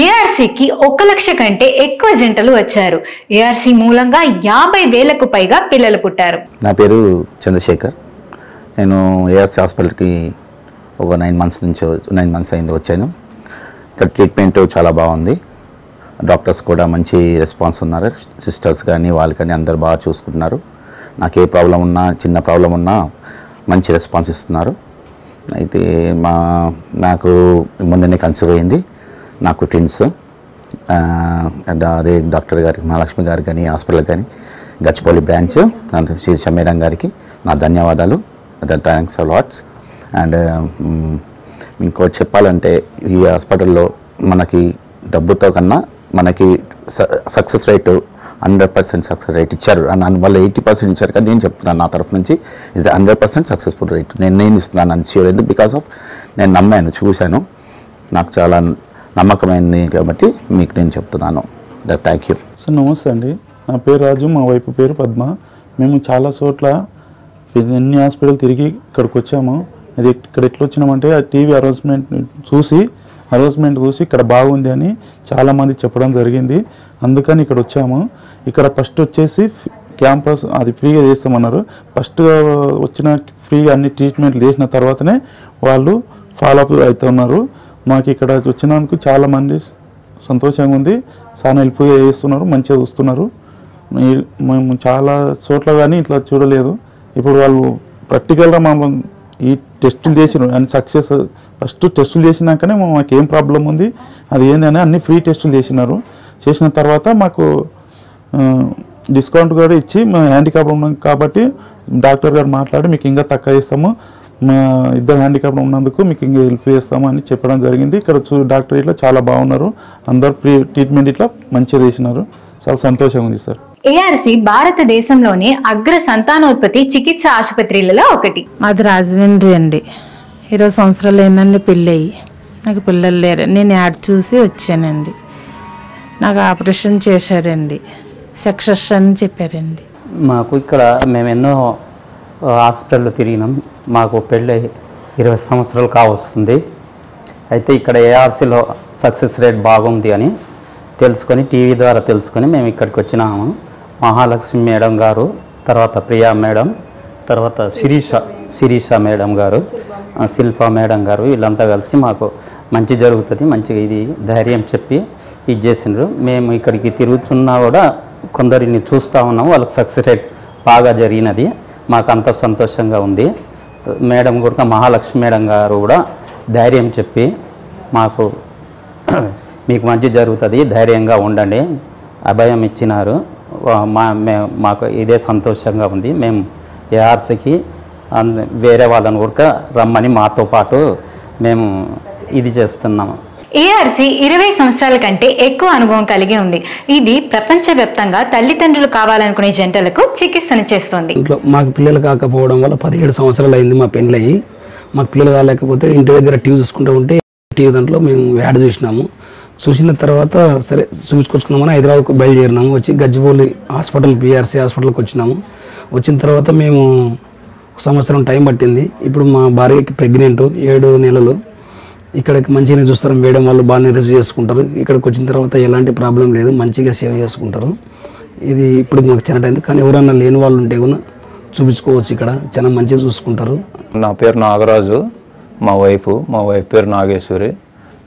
ఏఆర్సీకి 1 లక్ష కంటే ఎక్కువ జంటలు వచ్చారు. ఏఆర్సీ మూలంగా 50,000కు పైగా పిల్లలు పుట్టారు. నా పేరు చంద్రశేఖర్. నేను ఏఆర్సీ హాస్పిటల్కి ఒక 9 మంత్స్ అయింది వచ్చాను. ఇక్కడ ట్రీట్మెంట్ చాలా బాగుంది. డాక్టర్స్ కూడా మంచి రెస్పాన్స్ ఉన్నారు. సిస్టర్స్ కానీ వాళ్ళు కానీ అందరు బాగా చూసుకుంటున్నారు. నాకు ఏ ప్రాబ్లం ఉన్నా, చిన్న ప్రాబ్లం ఉన్నా మంచి రెస్పాన్స్ ఇస్తున్నారు. అయితే నాకు మొన్ననే కన్సీవ్ అయింది. నాకు ట్విన్స్. అదే డాక్టర్ గారికి, మహాలక్ష్మి గారికి కానీ, హాస్పిటల్ కానీ, గచ్చిబౌలి బ్రాంచ్ శిరీష మేడం గారికి నా ధన్యవాదాలు. Thanks a lots. అండ్ ఇంకోటి చెప్పాలంటే ఈ హాస్పిటల్లో మనకి డబ్బుతో కన్నా మనకి సక్సెస్ రేటు 100% సక్సెస్ రేట్ ఇచ్చారు. వాళ్ళు 80% ఇచ్చారు. కానీ నేను చెప్తున్నాను నా తరఫు నుంచి ఇది 100% సక్సెస్ఫుల్ రేట్ నేను ఇస్తున్నాను అని ష్యూర్. ఎందుకు? బికాస్ ఆఫ్ నేను నమ్మాను, చూశాను, నాకు చాలా నమ్మకమైంది కాబట్టి మీకు నేను చెప్తున్నాను. Thank you sir. నమస్తే అండి, నా పేరు రాజు, మా వైపు పేరు పద్మ. మేము చాలా చోట్ల ఎన్ని హాస్పిటల్ తిరిగి ఇక్కడికి వచ్చాము. అది ఇక్కడ ఎట్లా వచ్చినామంటే ఆ టీవీ అనౌన్స్మెంట్ చూసి ఇక్కడ బాగుంది అని చాలామంది చెప్పడం జరిగింది. అందుకని ఇక్కడ వచ్చాము. ఇక్కడ ఫస్ట్ వచ్చేసి క్యాంపస్ అది ఫ్రీగా చేస్తామన్నారు. ఫస్ట్ వచ్చిన ఫ్రీగా అన్ని ట్రీట్మెంట్లు చేసిన తర్వాతనే వాళ్ళు ఫాలోఅప్ అవుతున్నారు. మాకు ఇక్కడ వచ్చినందుకు చాలామంది సంతోషంగా ఉంది. చాలా హెల్ప్ చేస్తున్నారు, మంచిగా చూస్తున్నారు. మేము చాలా చోట్ల కానీ ఇట్లా చూడలేదు. ఇప్పుడు వాళ్ళు ప్రాక్టికల్గా ఈ టెస్టులు చేసినారు అని సక్సెస్. ఫస్ట్ టెస్టులు చేసినాకనే మాకు ఏం ప్రాబ్లం ఉంది, అది ఏందని అన్ని ఫ్రీ టెస్టులు చేసినారు. చేసిన తర్వాత మాకు డిస్కౌంట్ కూడా ఇచ్చి మేము హ్యాండిక్యాప్ ఉన్నాం కాబట్టి డాక్టర్ గారు మాట్లాడి మీకు ఇంకా తక్కువ ఇస్తాము, మా ఇద్దరు హ్యాండిక్యాప్ ఉన్నందుకు మీకు ఇంకా హెల్ప్ చేస్తాము అని చెప్పడం జరిగింది. ఇక్కడ డాక్టర్ ఇట్లా చాలా బాగున్నారు. అందరు ఫ్రీ ట్రీట్మెంట్ ఇట్లా మంచిగా చేసినారు. చాలా సంతోషంగా ఉంది సార్. ఏఆర్సీ భారతదేశంలోనే అగ్ర సంతానోత్పత్తి చికిత్స ఆసుపత్రులలో ఒకటి. మాది రాజమండ్రి అండి. 20 సంవత్సరాలు అయిందండి పెళ్ళి అయ్యి. నాకు పిల్లలు లేరు. నేను యాడ్ చూసి వచ్చానండి. నాకు ఆపరేషన్ చేశారండి, సక్సెస్ అని చెప్పారండి. మాకు ఇక్కడ మేము ఎన్నో హాస్పిటల్లో తిరిగినాం. మాకు పెళ్ళి 20 సంవత్సరాలు కావస్తుంది. అయితే ఇక్కడ ఏఆర్సీలో సక్సెస్ రేట్ బాగుంది అని తెలుసుకొని, టీవీ ద్వారా తెలుసుకొని మేము ఇక్కడికి వచ్చినాము. మహాలక్ష్మి మేడం గారు, తర్వాత ప్రియా మేడం, తర్వాత శిరీష మేడం గారు, శిల్ప మేడం గారు, వీళ్ళంతా కలిసి మాకు మంచి జరుగుతుంది, మంచిగా ఇది ధైర్యం చెప్పి ఇది చేసినారు. మేము ఇక్కడికి తిరుగుతున్నా కూడా కొందరిని చూస్తూ ఉన్నాము. వాళ్ళకి సక్సెస్ రేట్ బాగా జరిగినది. మాకు అంత సంతోషంగా ఉంది. మేడం కూడా, మహాలక్ష్మి మేడం గారు కూడా ధైర్యం చెప్పి మాకు మీకు మంచి జరుగుతుంది, ధైర్యంగా ఉండండి, అభయం ఇచ్చినారు. మాకు ఇదే సంతోషంగా ఉంది. మేము ఏఆర్సీకి వేరే వాళ్ళని కూడా రమ్మని మాతో పాటు మేము ఇది చేస్తున్నాము. ఏఆర్సీ 20 సంవత్సరాల కంటే ఎక్కువ అనుభవం కలిగి ఉంది. ఇది ప్రపంచవ్యాప్తంగా తల్లిదండ్రులు కావాలనుకునే జంటలకు చికిత్సను చేస్తుంది. మాకు పిల్లలు కాకపోవడం వల్ల 17 సంవత్సరాలు అయింది మా పెళ్ళయి. మాకు పిల్లలు కాలేకపోతే ఇంటి దగ్గర టీవీ చూసుకుంటూ ఉంటే టీవీ దాంట్లో మేము యాడ్ చూసిన తర్వాత సరే చూపించుకొచ్చుకున్నామని హైదరాబాద్కు బయలుదేరినాము. వచ్చి గచ్చిబౌలి హాస్పిటల్, పిఆర్సీ హాస్పిటల్కి వచ్చినాము. వచ్చిన తర్వాత మేము 1 సంవత్సరం టైం పట్టింది. ఇప్పుడు మా భార్యకి ప్రెగ్నెంట్, 7 నెలలు. ఇక్కడికి మంచిగానే చూస్తారు మేడం, వాళ్ళు బాగానే రిసీవ్ చేసుకుంటారు. ఇక్కడికి వచ్చిన తర్వాత ఎలాంటి ప్రాబ్లం లేదు, మంచిగా సేవ్ చేసుకుంటారు. ఇది ఇప్పుడు మాకు చాలా టైం. కానీ ఎవరన్నా లేని వాళ్ళు ఉంటే కూడా చూపించుకోవచ్చు, ఇక్కడ చాలా మంచిగా చూసుకుంటారు. నా పేరు నాగరాజు, మా వైఫ్ పేరు నాగేశ్వరి.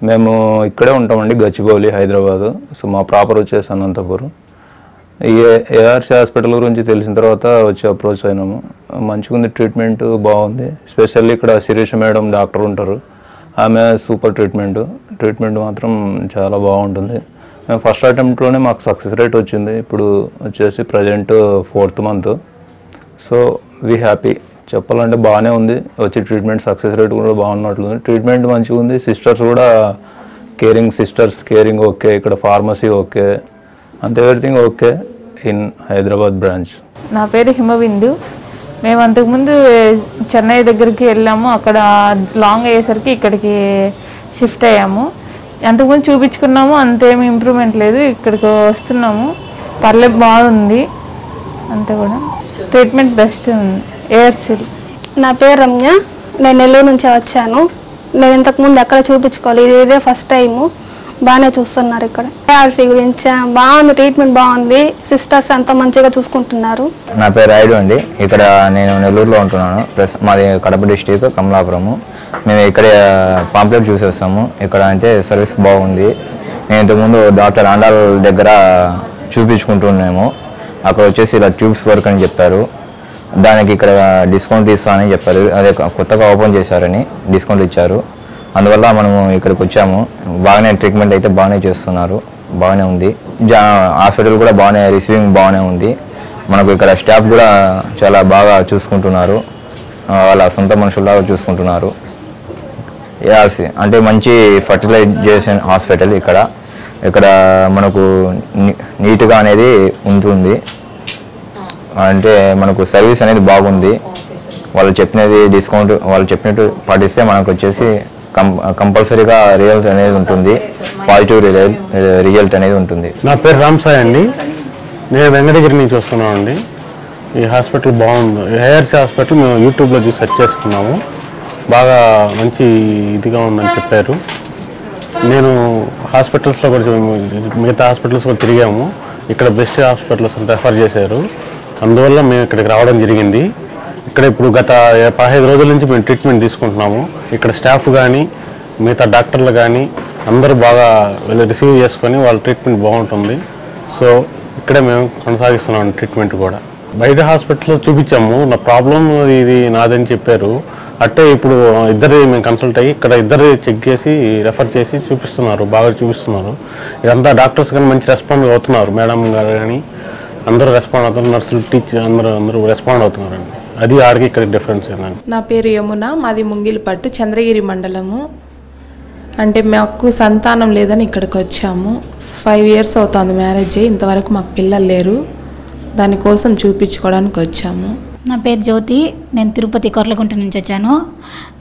మేము ఇక్కడే ఉంటామండి, గచ్చిబౌలి, హైదరాబాదు. సో మా ప్రాపర్ వచ్చేసి అనంతపురం. ఈ ఏఆర్సీ హాస్పిటల్ గురించి తెలిసిన తర్వాత వచ్చి అప్రోచ్ అయినాము. మంచిగా ఉంది, ట్రీట్మెంట్ బాగుంది. స్పెషల్లీ ఇక్కడ శిరీష మేడం డాక్టర్ ఉంటారు. ఆమె సూపర్ ట్రీట్మెంట్ మాత్రం చాలా బాగుంటుంది. మేము ఫస్ట్ అటెంప్ట్లోనే మాకు సక్సెస్ రేట్ వచ్చింది. ఇప్పుడు వచ్చేసి present 4th month. So we happy. చెప్పాలంటే బాగానే ఉంది. వచ్చి ట్రీట్మెంట్ సక్సెస్ రేట్ కూడా బాగున్నట్లుంది. ట్రీట్మెంట్ మంచిగా ఉంది. సిస్టర్స్ కూడా కేరింగ్ ఓకే. ఇక్కడ ఫార్మసీ ఓకే, అంతే, everything okay in Hyderabad branch. నా పేరు హిమబిందు. మేము అంతకుముందు చెన్నై దగ్గరికి వెళ్ళాము. అక్కడ లాంగ్ అయ్యేసరికి ఇక్కడికి షిఫ్ట్ అయ్యాము. అంతకుముందు చూపించుకున్నాము, అంతేమి ఇంప్రూవ్మెంట్ లేదు. ఇక్కడికి వస్తున్నాము, పర్లేదు, బాగుంది. అంతే కూడా ట్రీట్మెంట్ బెస్ట్ ఉంది ఏఆర్సీ. నా పేరు రమ్య, నేను నెల్లూరు నుంచి వచ్చాను. నేను ఇంతకుముందు ఎక్కడ చూపించుకోవాలి, ఇదే ఫస్ట్ టైము. బాగానే చూస్తున్నారు ఇక్కడ. ఏఆర్సీ గురించి బాగుంది, ట్రీట్మెంట్ బాగుంది, సిస్టర్స్ అంతా మంచిగా చూసుకుంటున్నారు. నా పేరు రాయుడు అండి. ఇక్కడ నేను నెల్లూరులో ఉంటున్నాను. ప్లస్ మాది కడప డిస్టిక్ కమలాపురము. మేము ఇక్కడ పాంప్లెట్ చూసేస్తాము. ఇక్కడ అంటే సర్వీస్ బాగుంది. నేను ఇంతకుముందు డాక్టర్ ఆండాల్ దగ్గర చూపించుకుంటున్నాము. అక్కడ వచ్చేసి ఇలా ట్యూబ్స్ వర్క్ అని చెప్పారు. దానికి ఇక్కడ డిస్కౌంట్ ఇస్తానని చెప్పారు. అదే కొత్తగా ఓపెన్ చేశారని డిస్కౌంట్ ఇచ్చారు. అందువల్ల మనము ఇక్కడికి వచ్చాము. బాగానే ట్రీట్మెంట్ అయితే బాగానే చేస్తున్నారు, బాగానే ఉంది. హాస్పిటల్ కూడా బాగానే రిసీవింగ్ బాగానే ఉంది. మనకు ఇక్కడ స్టాఫ్ కూడా చాలా బాగా చూసుకుంటున్నారు, వాళ్ళ సొంత మనుషుల్లాగా చూసుకుంటున్నారు. ఏఆర్సీ అంటే మంచి ఫర్టిలైజేషన్ హాస్పిటల్. ఇక్కడ మనకు నీట్గా అనేది ఉంటుంది. అంటే మనకు సర్వీస్ అనేది బాగుంది. వాళ్ళు చెప్పినది డిస్కౌంట్ వాళ్ళు చెప్పినట్టు పాటిస్తే మనకు వచ్చేసి కంపల్సరీగా రిజల్ట్ అనేది ఉంటుంది, పాజిటివ్ రిజల్ట్ అనేది ఉంటుంది. నా పేరు రామ్ సాయి అండి. నేను వెంకటగిరి నుంచి వస్తున్నాను అండి. ఈ హాస్పిటల్ బాగుంది. ఏఆర్సీ హాస్పిటల్ మేము యూట్యూబ్లో చూసి సెర్చ్ చేసుకున్నాము. బాగా మంచి ఇదిగా ఉందని చెప్పారు. నేను హాస్పిటల్స్లో కూడా మిగతా హాస్పిటల్స్ కూడా తిరిగాము. ఇక్కడ బెస్ట్ హాస్పిటల్స్ రెఫర్ చేశారు. అందువల్ల మేము ఇక్కడికి రావడం జరిగింది. ఇక్కడ ఇప్పుడు గత 15 రోజుల నుంచి మేము ట్రీట్మెంట్ తీసుకుంటున్నాము. ఇక్కడ స్టాఫ్ కానీ మిగతా డాక్టర్లు కానీ అందరూ బాగా రిసీవ్ చేసుకొని వాళ్ళ ట్రీట్మెంట్ బాగుంటుంది. సో ఇక్కడే మేము కొనసాగిస్తున్నాం ట్రీట్మెంట్ కూడా. బయట హాస్పిటల్లో చూపించాము. నా ప్రాబ్లం ఇది నాదని చెప్పారు. అట్టే ఇప్పుడు ఇద్దరు మేము కన్సల్ట్ అయ్యి ఇక్కడ ఇద్దరు చెక్ చేసి రెఫర్ చేసి చూపిస్తున్నారు, బాగా చూపిస్తున్నారు. ఇదంతా డాక్టర్స్ కానీ మంచి రెస్పాండ్ అవుతున్నారు. మేడం గారు కానీ అందరూ రెస్పాండ్ అవుతున్నారు. నర్సులు టీచర్ అందరూ రెస్పాండ్ అవుతున్నారండి. అది ఆడికి ఇక్కడ డిఫరెన్స్ ఏంటండి. నా పేరు యమున, మాది ముంగిలిపట్టు, చంద్రగిరి మండలము. అంటే మాకు సంతానం లేదని ఇక్కడికి వచ్చాము. 5 years అవుతుంది మ్యారేజ్ అయ్యి, ఇంతవరకు మాకు పిల్లలు లేరు. దానికోసం చూపించుకోవడానికి వచ్చాము. నా పేరు జ్యోతి, నేను తిరుపతి కొర్లగుంట నుంచి వచ్చాను.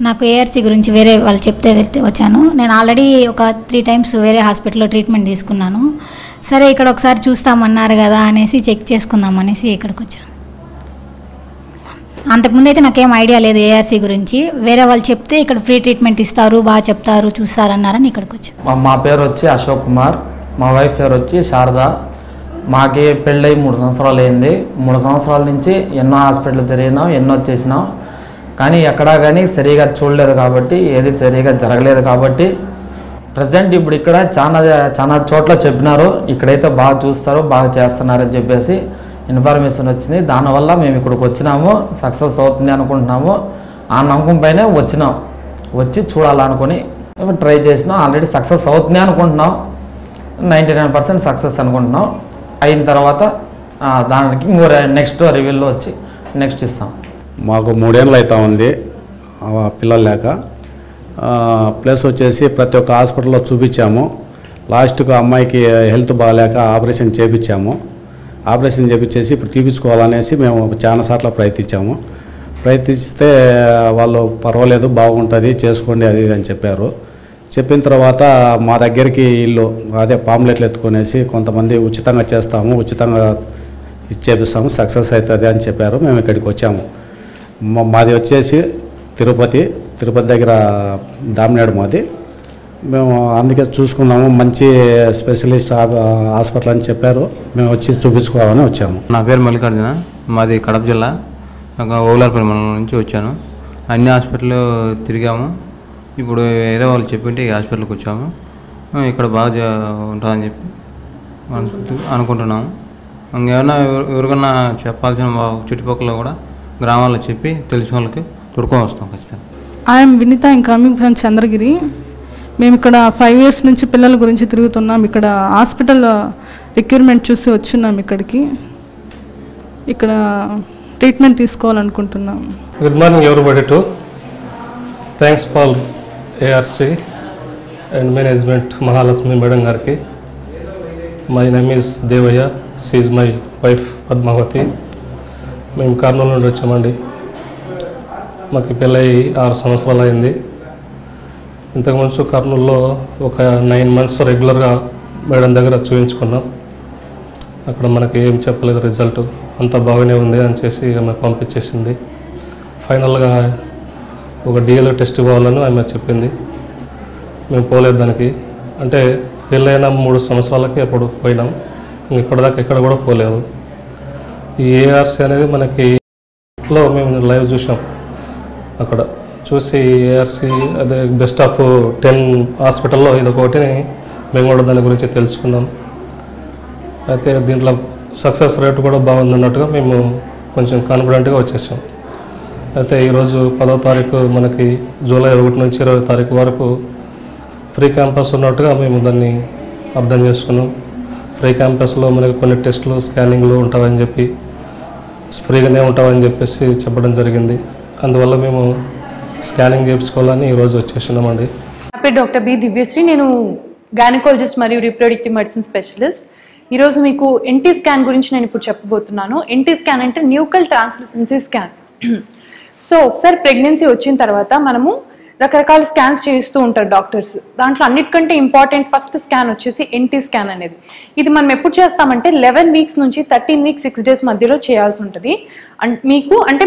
నాకు ఏఆర్సీ గురించి వేరే వాళ్ళు చెప్తే వెళ్తే వచ్చాను. నేను ఆల్రెడీ ఒక 3 times వేరే హాస్పిటల్లో ట్రీట్మెంట్ తీసుకున్నాను. సరే ఇక్కడ ఒకసారి చూస్తామన్నారు కదా అనేసి చెక్ చేసుకుందాం అనేసి ఇక్కడికి వచ్చాను. అంతకుముందు అయితే నాకేం ఐడియా లేదు ఏఆర్సీ గురించి. వేరే వాళ్ళు చెప్తే ఇక్కడ ఫ్రీ ట్రీట్మెంట్ ఇస్తారు, బాగా చెప్తారు, చూస్తారన్నారని ఇక్కడికి వచ్చాను. మా పేరు వచ్చి అశోక్ కుమార్, మా వైఫ్ పేరు వచ్చి శారద. మాకి పెళ్ళై 3 సంవత్సరాలు అయింది. 3 సంవత్సరాల నుంచి ఎన్నో హాస్పిటల్ తిరిగినాం, ఎన్నో చేసినాం. కానీ ఎక్కడా కానీ సరిగా చూడలేదు కాబట్టి, ఏది సరిగా జరగలేదు కాబట్టి ప్రజెంట్ ఇప్పుడు ఇక్కడ చాలా చోట్ల చెప్పినారు ఇక్కడైతే బాగా చూస్తారు, బాగా చేస్తున్నారని చెప్పేసి ఇన్ఫర్మేషన్ వచ్చింది. దానివల్ల మేము ఇక్కడికి వచ్చినాము. సక్సెస్ అవుతుంది అనుకుంటున్నాము. ఆ నమ్మకం పైనే వచ్చినాం. వచ్చి చూడాలనుకుని ట్రై చేసినాం. ఆల్రెడీ సక్సెస్ అవుతుంది అనుకుంటున్నాం. 99% సక్సెస్ అనుకుంటున్నాం. అయిన తర్వాత దానికి ఇంకో నెక్స్ట్ రివ్యూలో వచ్చి నెక్స్ట్ ఇస్తాం. మాకు 3 ఏళ్ళు అవుతా ఉంది పిల్లలు లేక. ప్లస్ వచ్చేసి ప్రతి ఒక్క హాస్పిటల్లో చూపించాము. లాస్ట్కు అమ్మాయికి హెల్త్ బాగాలేక ఆపరేషన్ చేయించాము. ఆపరేషన్ చేయించేసి ఇప్పుడు తీపించుకోవాలనేసి మేము చాలాసార్లు ప్రయత్నిస్తే వాళ్ళు పర్వాలేదు, బాగుంటుంది, చేసుకోండి అది ఇది అని చెప్పారు. చెప్పిన తర్వాత మా దగ్గరికి వీళ్ళు అదే పాంప్లెట్లు ఎత్తుకొనేసి కొంతమంది ఉచితంగా చేస్తాము, ఉచితంగా చేపిస్తాము, సక్సెస్ అవుతుంది అని చెప్పారు. మేము ఇక్కడికి వచ్చాము. మాది వచ్చేసి తిరుపతి దగ్గర దామినాడు మాది. మేము అందుకే చూసుకున్నాము, మంచి స్పెషలిస్ట్ హాస్పిటల్ అని చెప్పారు. మేము వచ్చి చూపించుకోవాలని వచ్చాము. నా పేరు మల్లికార్జున, మాది కడప జిల్లా ఓలార్పల్లి మండలం నుంచి వచ్చాను. అన్ని హాస్పిటల్ తిరిగాము. ఇప్పుడు వేరే వాళ్ళు చెప్పింటే ఈ హాస్పిటల్కి వచ్చాము. ఇక్కడ బాగా ఉంటుందని చెప్పి అనుకుంటున్నాము. ఇంకేమైనా ఎవరికన్నా చెప్పాల్సిన చుట్టుపక్కల కూడా గ్రామాల్లో చెప్పి తెలిసిన వాళ్ళకి తొడుకొని వస్తాం ఖచ్చితంగా. I'm Vineetha, I'm coming from Chandragiri. మేము ఇక్కడ 5 years నుంచి పిల్లల గురించి తిరుగుతున్నాం. ఇక్కడ హాస్పిటల్ రిక్వైర్మెంట్ చూసి వచ్చున్నాం ఇక్కడికి. ఇక్కడ ట్రీట్మెంట్ తీసుకోవాలనుకుంటున్నాం. Good morning everybody to. Thanks for ARC and management Mahalakshmi madam గారికి. My name is Devaiah, she is my wife Padmavathi. మేము కర్నూలు నుండి వచ్చామండి. మాకు పెళ్ళై 6 సంవత్సరాలు అయింది. ఇంతకుముందు కర్నూలులో ఒక 9 months రెగ్యులర్గా మేడం దగ్గర చూపించుకున్నాం. అక్కడ మనకి ఏం చెప్పలేదు రిజల్ట్, అంతా బాగానే ఉంది అని చేసి ఆమె పంపించేసింది. ఫైనల్గా ఒక డిఎల్ఏ టెస్ట్ ఇవ్వాలని ఆమె చెప్పింది. మేము పోలేదు దానికి. అంటే పెళ్ళైన 3 సంవత్సరాలకి అప్పుడు పోయినాం. ఇప్పటిదాకా ఎక్కడ కూడా పోలేదు. ఈ ఏఆర్సీ అనేది మనకి లో మేము లైవ్ చూసాం. అక్కడ చూసి ఏఆర్సీ అదే బెస్ట్ ఆఫ్ 10 హాస్పిటల్లో ఇదొకటి మేము కూడా దాని గురించి తెలుసుకున్నాం. అయితే దీంట్లో సక్సెస్ రేట్ కూడా బాగుందన్నట్టుగా మేము కొంచెం కాన్ఫిడెంట్గా వచ్చేసాం. అయితే ఈరోజు 10వ తారీఖు మనకి జూలై 1 నుంచి 20వ తారీఖు వరకు ఫ్రీ క్యాంపస్ ఉన్నట్టుగా మేము దాన్ని అర్థం చేసుకున్నాం. ఫ్రీ క్యాంపస్లో మనకి కొన్ని టెస్టులు స్కానింగ్లు ఉంటాయని చెప్పి ఫ్రీగానే ఉంటామని చెప్పేసి చెప్పడం జరిగింది. అందువల్ల మేము స్కానింగ్ చేయించుకోవాలని ఈరోజు వచ్చేసినామండి. నా పేరు డాక్టర్ బి దివ్యశ్రీ. నేను గైనకాలజిస్ట్ మరియు రీప్రొడక్టివ్ మెడిసిన్ స్పెషలిస్ట్. ఈరోజు మీకు ఎన్టీ స్కాన్ గురించి నేను ఇప్పుడు చెప్పబోతున్నాను. ఎన్టీ స్కాన్ అంటే న్యూకల్ ట్రాన్స్లూసెన్సీ స్కాన్. సో ఒకసారి ప్రెగ్నెన్సీ వచ్చిన తర్వాత మనము రకరకాల స్కాన్స్ చేయిస్తూ ఉంటారు డాక్టర్స్. దాంట్లో అన్నిటికంటే ఇంపార్టెంట్ ఫస్ట్ స్కాన్ వచ్చేసి ఎన్టీ స్కాన్ అనేది. ఇది మనం ఎప్పుడు చేస్తామంటే 11 వీక్స్ నుంచి 13 వీక్స్ 6 డేస్ మధ్యలో చేయాల్సి ఉంటుంది. మీకు అంటే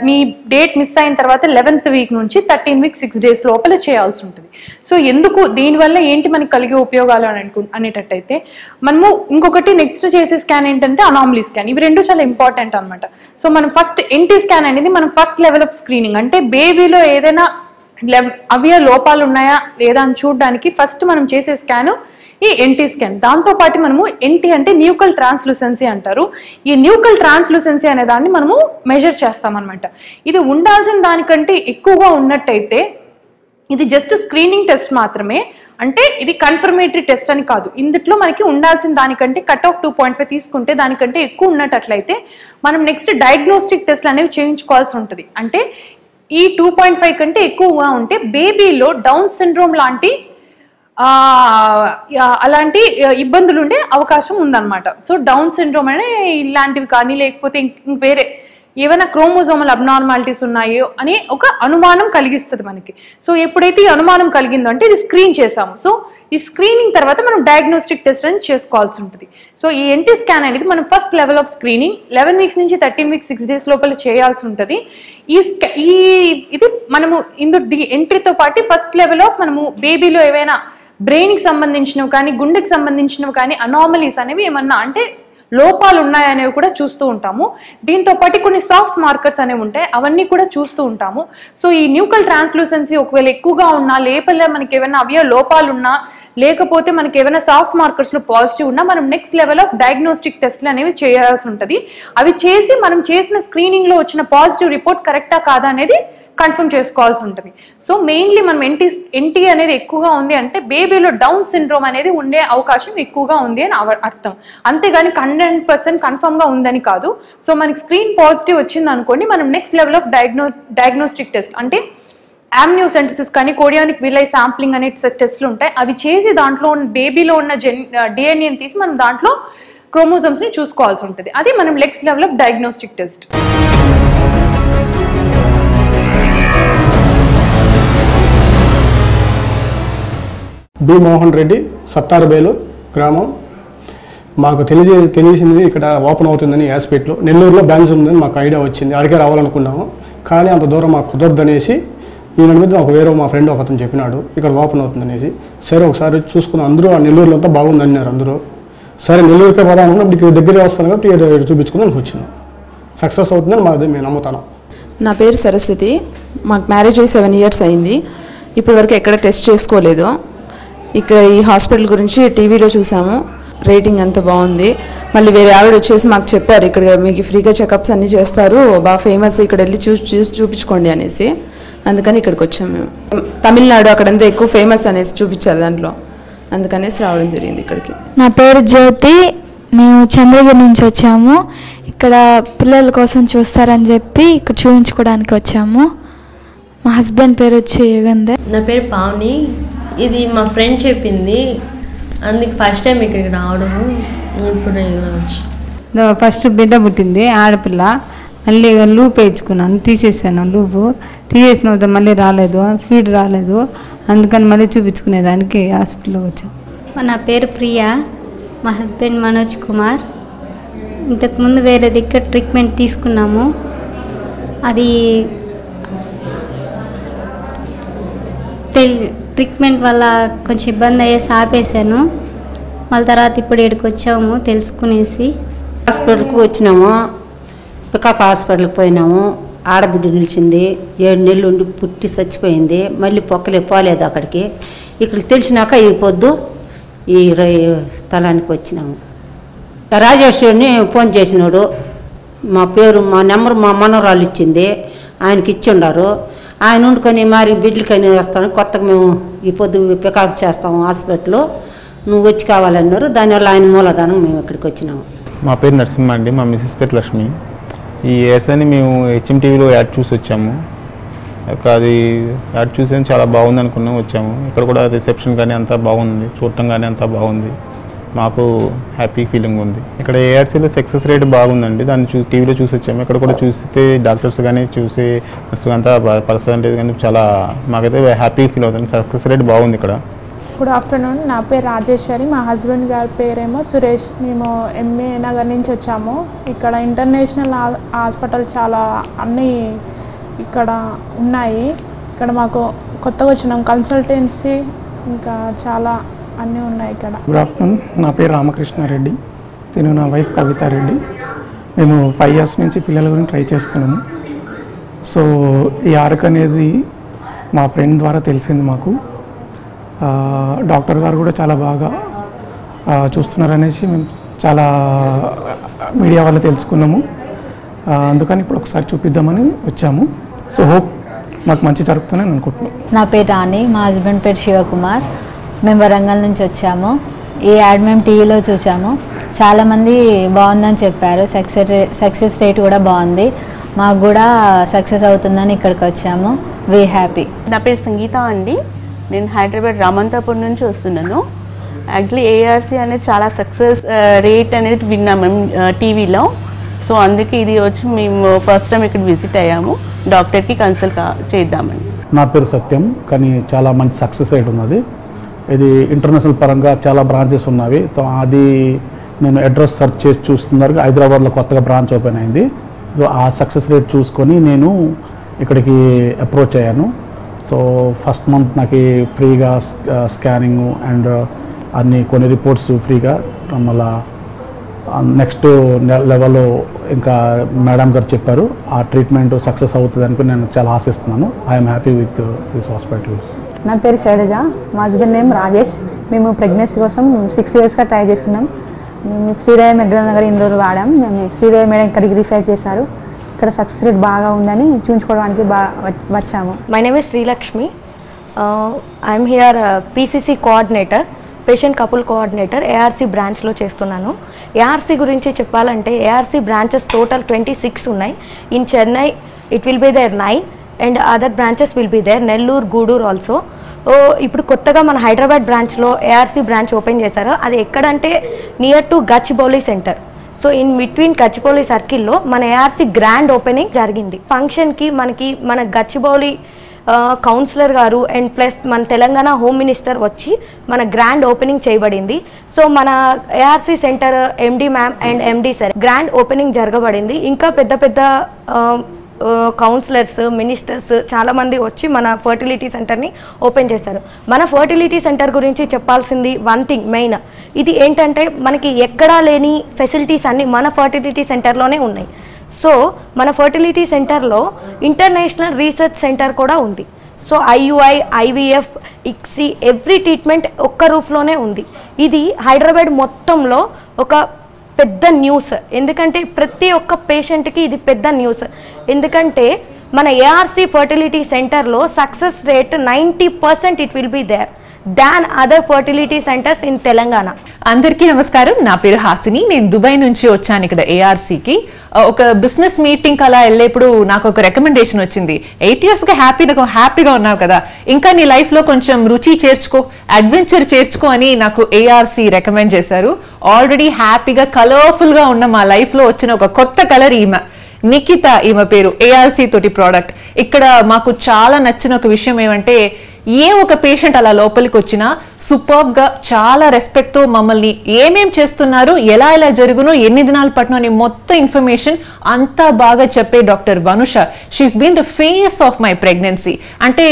మీ డేట్ మిస్ అయిన తర్వాత 11th వీక్ నుంచి 13 వీక్స్ 6 డేస్ లోపల చేయాల్సి ఉంటుంది. సో ఎందుకు, దీనివల్ల ఏంటి మనకి కలిగే ఉపయోగాలు అనేటట్టయితే మనము ఇంకొకటి నెక్స్ట్ చేసే స్కాన్ ఏంటంటే అనామలీ స్కాన్. ఇవి రెండు చాలా ఇంపార్టెంట్ అనమాట. సో మనం ఫస్ట్ ఎన్టీ స్కాన్ అనేది మనం ఫస్ట్ లెవెల్ ఆఫ్ స్క్రీనింగ్, అంటే బేబీలో ఏదైనా అవయవ లోపాలు ఉన్నాయా లేదా అని చూడడానికి ఫస్ట్ మనం చేసే స్కాన్ ఈ ఎన్టీ స్కాన్. దాంతోపాటు మనము ఎన్టీ అంటే న్యూకల్ ట్రాన్స్లూసెన్సీ అంటారు. ఈ న్యూకల్ ట్రాన్స్లూసెన్సీ అనే దాన్ని మనము మెజర్ చేస్తామన్నమాట. ఇది ఉండాల్సిన దానికంటే ఎక్కువగా ఉన్నట్టయితే ఇది జస్ట్ స్క్రీనింగ్ టెస్ట్ మాత్రమే, అంటే ఇది కన్ఫర్మేటరీ టెస్ట్ అని కాదు. ఇందులో మనకి ఉండాల్సిన దానికంటే కట్ ఆఫ్ 2.5 తీసుకుంటే దానికంటే ఎక్కువ ఉన్నట్లయితే మనం నెక్స్ట్ డయాగ్నోస్టిక్ టెస్ట్లు అనేవి చేయించుకోవాల్సి ఉంటుంది. అంటే ఈ 2.5 కంటే ఎక్కువగా ఉంటే బేబీలో డౌన్ సిండ్రోమ్ లాంటి అలాంటి ఇబ్బందులు ఉండే అవకాశం ఉందన్నమాట. సో డౌన్ సిండ్రోమ్ అనే ఇలాంటివి కానీ లేకపోతే వేరే ఏమైనా క్రోమోజోమల్ అబ్నార్మాలిటీస్ ఉన్నాయో అని ఒక అనుమానం కలిగిస్తుంది మనకి. సో ఎప్పుడైతే ఈ అనుమానం కలిగిందో అంటే ఇది స్క్రీన్ చేసాము. సో ఈ స్క్రీనింగ్ తర్వాత మనం డయాగ్నోస్టిక్ టెస్ట్ అనేది చేసుకోవాల్సి ఉంటుంది. సో ఈ ఎన్టీ స్కాన్ అనేది మనం first level of screening 11 weeks నుంచి 13 వీక్స్ 6 డేస్ లోపల చేయాల్సి ఉంటుంది. ఇది మనము ఎంట్రీతో పాటు ఫస్ట్ లెవెల్ ఆఫ్ మనము బేబీలో ఏవైనా బ్రెయిన్కి సంబంధించినవి కానీ గుండెకి సంబంధించినవి కానీ అనామలీస్ అనేవి ఏమన్నా అంటే లోపాలు ఉన్నాయనేవి కూడా చూస్తూ ఉంటాము. దీంతో పాటు కొన్ని సాఫ్ట్ మార్కర్స్ అనేవి ఉంటాయి, అవన్నీ కూడా చూస్తూ ఉంటాము. సో ఈ న్యూకల్ ట్రాన్స్లూసెన్సీ ఒకవేళ ఎక్కువగా ఉన్నా, లేపలే మనకి ఏమైనా అవయవ లోపాలు ఉన్నా, లేకపోతే మనకి ఏమైనా సాఫ్ట్ మార్కర్స్లో పాజిటివ్ ఉన్నా మనం నెక్స్ట్ లెవెల్ ఆఫ్ డయాగ్నోస్టిక్ టెస్ట్లు అనేవి చేయాల్సి ఉంటుంది. అవి చేసి మనం చేసిన స్క్రీనింగ్లో వచ్చిన పాజిటివ్ రిపోర్ట్ కరెక్టా కాదా అనేది కన్ఫర్మ్ చేసుకోవాల్సి ఉంటుంది. సో మెయిన్లీ మనం ఎన్టీ అనేది ఎక్కువగా ఉంది అంటే బేబీలో డౌన్ సిండ్రోమ్ అనేది ఉండే అవకాశం ఎక్కువగా ఉంది అని అర్థం. అంతేగాని 100% కన్ఫర్మ్గా ఉందని కాదు. సో మనకి స్క్రీన్ పాజిటివ్ వచ్చింది అనుకోండి, మనం next level of diagnostic test అంటే ఆమ్నియోసెంటసిస్ కానీ కోడియానిక్ విలై శాంప్లింగ్ అనే టెస్ట్లు ఉంటాయి. అవి చేసి దాంట్లో బేబీలో ఉన్న డిఎన్ఏని తీసి మనం దాంట్లో క్రోమోజోమ్స్ని చూసుకోవాల్సి ఉంటుంది. అది మనం next level of diagnostic test. B Mohan Reddy, సత్తారుబేలు గ్రామం. మాకు తెలిసింది ఇక్కడ ఓపెన్ అవుతుందని హాస్పిటల్ నెల్లూరులో బ్రాంచ్ ఉందని మాకు ఐడియా వచ్చింది. అడిగే రావాలనుకున్నాము, కానీ అంత దూరం మాకు కుదరదనేసి ఈయన మీద నాకు వేరే మా ఫ్రెండ్ ఒక అతను చెప్పినాడు ఇక్కడ ఓపెన్ అవుతుందనేసి. సరే ఒకసారి చూసుకుని అందరూ నెల్లూరులో అంతా బాగుంది అన్నారు అందరూ. సరే నెల్లూరుకే పోదాం అనుకున్నప్పుడు ఇక్కడ దగ్గరే వస్తాను కాబట్టి ఇక్కడ చూపించుకుందని వచ్చినాం. సక్సెస్ అవుతుందని మాది మేము నమ్ముతాను. నా పేరు సరస్వతి. మాకు మ్యారేజ్ అయ్యి 7 ఇయర్స్ అయింది. ఇప్పటివరకు ఎక్కడ టెస్ట్ చేసుకోలేదు. ఇక్కడ ఈ హాస్పిటల్ గురించి టీవీలో చూసాము, రేటింగ్ అంత బాగుంది. మళ్ళీ వేరే ఆవిడ వచ్చేసి మాకు చెప్పారు ఇక్కడ మీకు ఫ్రీగా చెకప్స్ అన్నీ చేస్తారు, బాగా ఫేమస్, ఇక్కడ వెళ్ళి చూపించుకోండి అనేసి. అందుకని ఇక్కడికి వచ్చాము మేము. తమిళనాడు అక్కడంతా ఎక్కువ ఫేమస్ అనేసి చూపించారు దాంట్లో, అందుకనేసి రావడం జరిగింది ఇక్కడికి. నా పేరు జ్యోతి. మేము చంద్రగిరి నుంచి వచ్చాము. ఇక్కడ పిల్లల కోసం చూస్తారని చెప్పి ఇక్కడ చూపించుకోవడానికి వచ్చాము. మా హస్బెండ్ పేరు వచ్చి యుగంధర్. నా పేరు పావని. ఇది మా ఫ్రెండ్ చెప్పింది, అందుకు ఫస్ట్ టైం ఇక్కడికి రావడము. ఇప్పుడు ఇలా వచ్చి ఫస్ట్ బిడ్డ పుట్టింది ఆడపిల్ల, మళ్ళీ లూప్ వేయించుకున్నాను, తీసేసాను. లూపు తీసేసిన మళ్ళీ రాలేదు, ఫీడ్ రాలేదు, అందుకని మళ్ళీ చూపించుకునేదానికి హాస్పిటల్కి వచ్చాను. నా పేరు ప్రియా, మా హస్బెండ్ మనోజ్ కుమార్. ఇంతకుముందు వేరే దగ్గర ట్రీట్మెంట్ తీసుకున్నాము, అది ట్రీట్మెంట్ వల్ల కొంచెం ఇబ్బంది అయ్యేసి ఆపేసాను. మళ్ళీ తర్వాత ఇప్పుడు ఇక్కడికి వచ్చాము తెలుసుకునేసి. హాస్పిటల్కి వచ్చినాము, పికాక్ హాస్పిటల్కి పోయినాము. ఆడబిడ్డ నిలిచింది, 7 నెలలు ఉండి పుట్టి చచ్చిపోయింది. మళ్ళీ పొక్కలే పోలేదు అక్కడికి. ఇక్కడికి తెలిసినాక ఈ పొద్దు ఈ తలానికి వచ్చినాము. రాజేశ్వరిని ఫోన్ చేసినాడు, మా పేరు మా నెంబర్ మా మనవరాలు ఇచ్చింది, ఆయనకి ఇచ్చి ఉండారు. ఆయన వండుకొని మరి బిడ్డలకని వస్తాను, కొత్తగా మేము ఈ పొద్దు పికప్ చేస్తాము హాస్పిటల్లో, నువ్వు వచ్చి కావాలన్నారు. దానివల్ల ఆయన మూలధనం మేము ఇక్కడికి వచ్చినాము. మా పేరు నరసింహ అండి, మా మిసెస్ పేరు లక్ష్మి. ఈ ఇయర్స్ అని మేము HMTVలో యాడ్ చూసి వచ్చాము. అది యాడ్ చూసి చాలా బాగుంది అనుకున్నాం, వచ్చాము. ఇక్కడ కూడా రిసెప్షన్ కానీ అంతా బాగుంది, చూడటం కానీ అంతా బాగుంది, మాకు హ్యాపీ ఫీలింగ్ ఉంది. ఇక్కడ ARCలో సక్సెస్ రేట్ బాగుందండి, దాన్ని టీవీలో చూసి వచ్చాము. ఇక్కడ కూడా చూస్తే డాక్టర్స్ కానీ చూసే అంతా పర్సంటేజ్ కానీ చాలా మాకైతే హ్యాపీ ఫీల్ అవుతుంది. సక్సెస్ రేట్ బాగుంది ఇక్కడ. గుడ్ ఆఫ్టర్నూన్, నా పేరు రాజేశ్వరి, మా హస్బెండ్ గారి పేరేమో సురేష్. మేము MA నగర్ నుంచి వచ్చాము. ఇక్కడ ఇంటర్నేషనల్ హాస్పిటల్ చాలా అన్నీ ఇక్కడ ఉన్నాయి. ఇక్కడ మాకు కొత్తగా వచ్చినాం, కన్సల్టెన్సీ ఇంకా చాలా అన్నీ ఉన్నాయి ఇక్కడ. గుడ్ ఆఫ్టర్నూన్, నా పేరు రామకృష్ణారెడ్డి, తిను నా వైఫ్ కవితారెడ్డి. మేము 5 years నుంచి పిల్లల గురించి ట్రై చేస్తున్నాము. సో ఈ ఆర్క్ అనేది మా ఫ్రెండ్ ద్వారా తెలిసింది మాకు. డాక్టర్ గారు కూడా చాలా బాగా చూస్తున్నారనేసి మేము చాలా మీడియా వల్ల తెలుసుకున్నాము. అందుకని ఇప్పుడు ఒకసారి చూపిద్దామని వచ్చాము. సో హోప్ మాకు మంచి జరుగుతుందని అనుకుంటున్నాం. నా పేరు రాణి, మా హస్బెండ్ పేరు శివకుమార్. మేము వరంగల్ నుంచి వచ్చాము. ఈ యాడ్ మేము టీవీలో చూసాము, చాలామంది బాగుందని చెప్పారు. సక్సెస్ రేట్ కూడా బాగుంది, మాకు కూడా సక్సెస్ అవుతుందని ఇక్కడికి వచ్చాము. We happy. నా పేరు సంగీత అండి, నేను హైదరాబాద్ రామంతాపూర్ నుంచి వస్తున్నాను. యాక్చువల్లీ ARC అనేది చాలా సక్సెస్ రేట్ అనేది విన్నాం మేము టీవీలో. సో అందుకే ఇది వచ్చి మేము ఫస్ట్ టైం ఇక్కడ విజిట్ అయ్యాము, డాక్టర్కి కన్సల్ట్ చేద్దామని. నా పేరు సత్యం, కానీ చాలా మంచి సక్సెస్ రేట్ ఉన్నది. ఇది ఇంటర్నేషనల్ పరంగా చాలా బ్రాంచెస్ ఉన్నవి. అది నేను అడ్రస్ సెర్చ్ చేసి చూస్తున్నారు, హైదరాబాద్లో కొత్తగా బ్రాంచ్ ఓపెన్ అయింది. సో ఆ సక్సెస్ రేట్ చూసుకొని నేను ఇక్కడికి అప్రోచ్ అయ్యాను. సో ఫస్ట్ మంత్ నాకు ఫ్రీగా స్కానింగ్ అండ్ అన్ని కొన్ని రిపోర్ట్స్ ఫ్రీగా, మళ్ళీ నెక్స్ట్ లెవెల్లో ఇంకా మేడం గారు చెప్పారు ఆ ట్రీట్మెంట్ సక్సెస్ అవుతుంది అనుకుని నేను చాలా ఆశిస్తున్నాను. I'm happy with this hospitals. నా పేరు శైలజ, మా హస్బెండ్ నేమ్ రాజేష్. మేము ప్రెగ్నెన్సీ కోసం 6 yearsగా ట్రై చేస్తున్నాం. మేము శ్రీదేవి మెగ్రనగర్ ఇందూరు వాడాం. మేము శ్రీదేవి మేడం ఇక్కడికి రిఫర్ చేశారు. ఇక్కడ సక్సెస్ రేట్ బాగా ఉందని చూపించుకోవడానికి వచ్చాము. My name is Srilakshmi. I'm here PCC coordinator, patient couple coordinator ARC బ్రాంచ్లో చేస్తున్నాను. ARC గురించి చెప్పాలంటే ARC బ్రాంచెస్ టోటల్ 26 ఉన్నాయి. In Chennai it will be there 9 and other branches will be there, Nellore, Gudur also. ఇప్పుడు కొత్తగా మన హైదరాబాద్ బ్రాంచ్లో ARC బ్రాంచ్ ఓపెన్ చేశారు. అది ఎక్కడంటే near to Gachibowli centre. So in between Gachibowli సర్కిల్లో మన ARC గ్రాండ్ ఓపెనింగ్ జరిగింది. ఫంక్షన్కి మన గచ్చిబౌలి కౌన్సిలర్ గారు అండ్ ప్లస్ మన తెలంగాణ హోమ్ మినిస్టర్ వచ్చి మన గ్రాండ్ ఓపెనింగ్ చేయబడింది. సో మన ARC centre MD ma'am and MD sir grand opening జరగబడింది. ఇంకా పెద్ద పెద్ద కౌన్సిలర్స్, మినిస్టర్స్ చాలామంది వచ్చి మన ఫర్టిలిటీ సెంటర్ని ఓపెన్ చేశారు. మన ఫర్టిలిటీ సెంటర్ గురించి చెప్పాల్సింది వన్ థింగ్ మెయిన్, ఇది ఏంటంటే మనకి ఎక్కడా లేని ఫెసిలిటీస్ అన్నీ మన ఫర్టిలిటీ సెంటర్లోనే ఉన్నాయి. సో మన ఫర్టిలిటీ సెంటర్లో ఇంటర్నేషనల్ రీసెర్చ్ సెంటర్ కూడా ఉంది. So IUI, IVF, ICSI every treatment ఒక్క రూఫ్లోనే ఉంది. ఇది హైదరాబాద్ మొత్తంలో ఒక పెద్ద న్యూస్, ఎందుకంటే ప్రతి ఒక్క పేషెంట్కి ఇది పెద్ద న్యూస్. ఎందుకంటే మన ARC ఫర్టిలిటీ సెంటర్లో success rate 90% it will be there than other fertility centres in Telangana. అందరికీ నమస్కారం, నా పేరు హాసిని. నేను దుబాయ్ నుంచి వచ్చాను ఇక్కడ ARCకి. ఒక బిజినెస్ మీటింగ్ అలా వెళ్ళేప్పుడు నాకు ఒక రికమెండేషన్ వచ్చింది. 8 yearsగా హ్యాపీగా ఉన్నావు కదా, ఇంకా నీ లైఫ్లో కొంచెం రుచి చేర్చుకో, అడ్వెంచర్ చేర్చుకో అని నాకు ARC రికమెండ్ చేశారు. ఆల్రెడీ హ్యాపీగా కలర్ఫుల్గా ఉన్న మా లైఫ్లో వచ్చిన ఒక కొత్త కలర్ ఈమె నిఖిత, ఈమె పేరు. ARC తోటి ప్రోడక్ట్. ఇక్కడ మాకు చాలా నచ్చిన ఒక విషయం ఏమంటే ఏ ఒక పేషెంట్ అలా లోపలికి వచ్చినా సూపర్బ్గా చాలా రెస్పెక్ట్తో మమ్మల్ని ఏమేం చేస్తున్నారు, ఎలా ఎలా జరుగునో, ఎన్ని దినాలు పట్టినో అని మొత్తం ఇన్ఫర్మేషన్ అంతా బాగా చెప్పే doctor Vanusha. She's been the face of my pregnancy. అంటే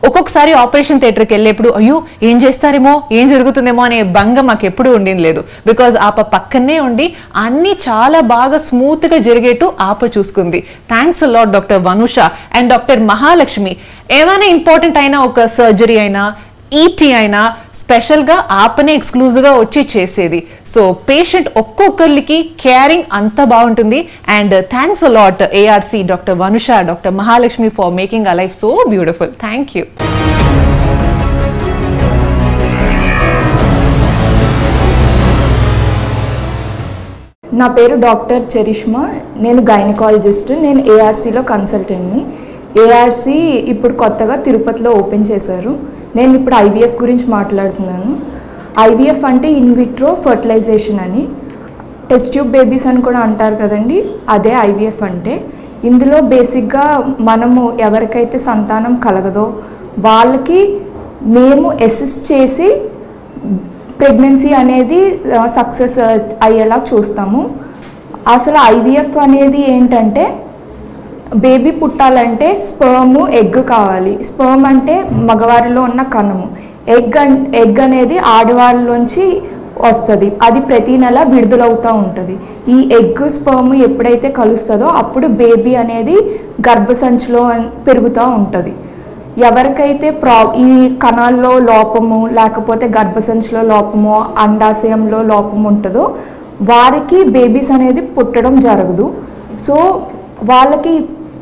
ఒక్కొక్కసారి ఆపరేషన్ థియేటర్కి వెళ్ళేప్పుడు అయ్యో ఏం చేస్తారేమో, ఏం జరుగుతుందేమో అనే భంగం మాకు ఎప్పుడూ ఉండింది లేదు. బికాజ్ ఆప పక్కనే ఉండి అన్నీ చాలా బాగా స్మూత్గా జరిగేట్టు ఆప చూసుకుంది. Thanks a lot doctor Vanusha and doctor Mahalakshmi. ఏమైనా ఇంపార్టెంట్ అయినా, ఒక సర్జరీ అయినా, ఈటీ అయినా స్పెషల్గా ఆపనే ఎక్స్క్లూజివ్గా వచ్చి చేసేది. సో పేషెంట్ ఒక్కొక్కరికి కేరింగ్ అంత బాగుంటుంది. And thanks a lot ARC, doctor Vanusha, doctor Mahalakshmi for making our life so beautiful. Thank you. నా పేరు డాక్టర్ చరిష్మా. నేను గైనకాలజిస్ట్. నేను ఏఆర్సీలో కన్సల్టెంట్ని. ఏఆర్సీ ఇప్పుడు కొత్తగా తిరుపతిలో ఓపెన్ చేశారు. నేను ఇప్పుడు ఐవీఎఫ్ గురించి మాట్లాడుతున్నాను. ఐవీఎఫ్ అంటే ఇన్విట్రో ఫర్టిలైజేషన్ అని, టెస్ట్ ట్యూబ్ బేబీస్ అని కూడా అంటారు కదండి, అదే ఐవీఎఫ్ అంటే. ఇందులో బేసిక్గా మనము ఎవరికైతే సంతానం కలగదో వాళ్ళకి మేము అసిస్ట్ చేసి ప్రెగ్నెన్సీ అనేది సక్సెస్ అయ్యేలా చూస్తాము. అసలు ఐవీఎఫ్ అనేది ఏంటంటే, బేబీ పుట్టాలంటే స్పర్మ్, ఎగ్ కావాలి. స్పర్మ్ అంటే మగవారిలో ఉన్న కణము, ఎగ్ అనేది ఆడవారిలోంచి వస్తుంది. అది ప్రతి నెల విడుదలవుతూ ఉంటుంది. ఈ ఎగ్ స్పర్మ్ ఎప్పుడైతే కలుస్తుందో అప్పుడు బేబీ అనేది గర్భసంచిలో పెరుగుతూ ఉంటుంది. ఎవరికైతే ఈ కణాల్లో లోపము, లేకపోతే గర్భసంచిలో లోపము, అండాశయంలో లోపం ఉంటుందో వారికి బేబీస్ అనేది పుట్టడం జరగదు. సో వాళ్ళకి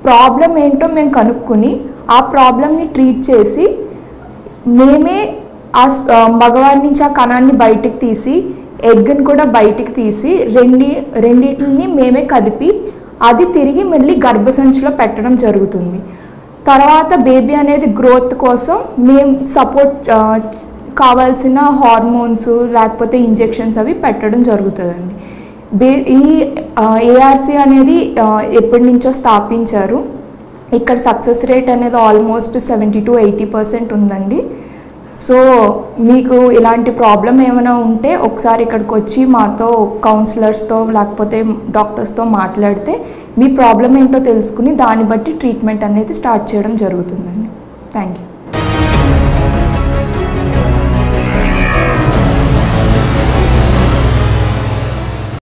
ప్రాబ్లం ఏంటో మేము కనుక్కొని ఆ ప్రాబ్లమ్ని ట్రీట్ చేసి మేమే ఆ మగవారి నుంచి ఆ కణాన్ని బయటికి తీసి ఎగ్ని కూడా బయటికి తీసి రెండింటిని మేమే కదిపి అది తిరిగి మళ్ళీ గర్భసంచిలో పెట్టడం జరుగుతుంది. తర్వాత బేబీ అనేది గ్రోత్ కోసం మేము సపోర్ట్ కావాల్సిన హార్మోన్స్ లేకపోతే ఇంజెక్షన్స్ అవి పెట్టడం జరుగుతుందండి. ఈ ఏఆర్సీ అనేది ఎప్పటి నుంచో స్థాపించారు. ఇక్కడ సక్సెస్ రేట్ అనేది ఆల్మోస్ట్ 70 to 80% ఉందండి. సో మీకు ఇలాంటి ప్రాబ్లం ఏమైనా ఉంటే ఒకసారి ఇక్కడికి వచ్చి మాతో కౌన్సిలర్స్తో లేకపోతే డాక్టర్స్తో మాట్లాడితే మీ ప్రాబ్లం ఏంటో తెలుసుకుని దాన్ని బట్టి ట్రీట్మెంట్ అనేది స్టార్ట్ చేయడం జరుగుతుందండి. Thank you.